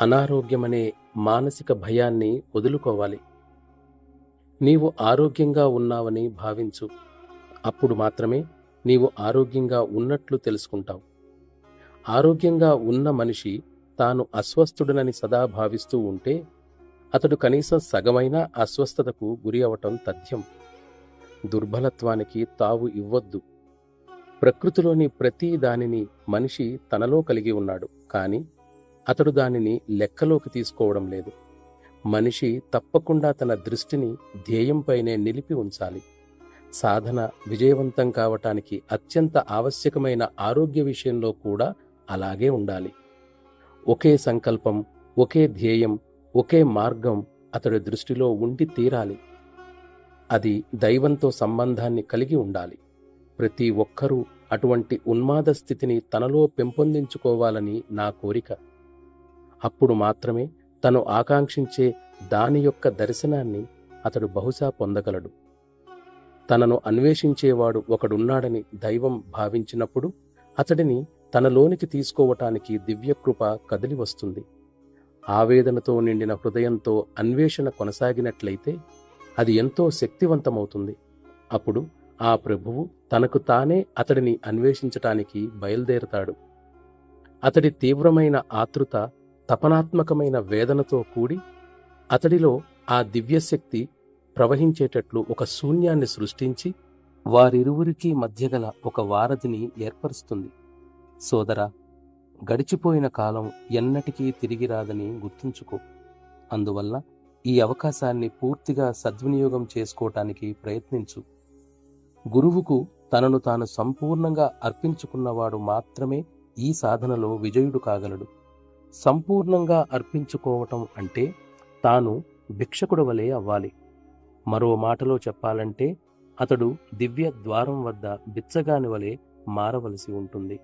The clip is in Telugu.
అనారోగ్యమనే మానసిక భయాన్ని వదులుకోవాలి. నీవు ఆరోగ్యంగా ఉన్నావని భావించు. అప్పుడు మాత్రమే నీవు ఆరోగ్యంగా ఉన్నట్లు తెలుసుకుంటావు. ఆరోగ్యంగా ఉన్న మనిషి తాను అస్వస్థుడనని సదా భావిస్తూ ఉంటే అతడు కనీసం సగమైన అస్వస్థతకు గురి అవటం తథ్యం. దుర్బలత్వానికి తావు ఇవ్వొద్దు. ప్రకృతిలోని ప్రతి దానిని మనిషి తనలో కలిగి ఉన్నాడు, కాని అతడు దానిని లెక్కలోకి తీసుకోవడం లేదు. మనిషి తప్పకుండా తన దృష్టిని ధ్యేయంపైనే నిలిపి ఉంచాలి. సాధన విజయవంతం కావటానికి అత్యంత ఆవశ్యకమైన ఆరోగ్య విషయంలో కూడా అలాగే ఉండాలి. ఒకే సంకల్పం, ఒకే ధ్యేయం, ఒకే మార్గం అతడి దృష్టిలో ఉండి తీరాలి. అది దైవంతో సంబంధాన్ని కలిగి ఉండాలి. ప్రతి ఒక్కరూ అటువంటి ఉన్మాద స్థితిని తనలో పెంపొందించుకోవాలని నా కోరిక. అప్పుడు మాత్రమే తను ఆకాంక్షించే దాని యొక్క దర్శనాన్ని అతడు బహుశా పొందగలడు. తనను అన్వేషించేవాడు ఒకడున్నాడని దైవం భావించినప్పుడు అతడిని తనలోనికి తీసుకోవటానికి దివ్యకృప కదిలి వస్తుంది. ఆవేదనతో నిండిన హృదయంతో అన్వేషణ కొనసాగినట్లయితే అది ఎంతో శక్తివంతమవుతుంది. అప్పుడు ఆ ప్రభువు తనకు తానే అతడిని అన్వేషించటానికి బయలుదేరతాడు. అతడి తీవ్రమైన ఆతృత, తపనాత్మకమైన వేదనతో కూడి అతడిలో ఆ దివ్యశక్తి ప్రవహించేటట్లు ఒక శూన్యాన్ని సృష్టించి వారిరువురికి మధ్యగల ఒక వారధిని ఏర్పరుస్తుంది. సోదరా, గడిచిపోయిన కాలం ఎన్నటికీ తిరిగి రాదని గుర్తుంచుకో. అందువల్ల ఈ అవకాశాన్ని పూర్తిగా సద్వినియోగం చేసుకోవటానికి ప్రయత్నించు. గురువుకు తనను తాను సంపూర్ణంగా అర్పించుకున్నవాడు మాత్రమే ఈ సాధనలో విజయుడు కాగలడు. సంపూర్ణంగా అర్పించుకోవటం అంటే తాను భిక్షకుడు వలె అవ్వాలి. మరో మాటలో చెప్పాలంటే అతడు దివ్య ద్వారం వద్ద బిచ్చగాని వలె మారవలసి ఉంటుంది.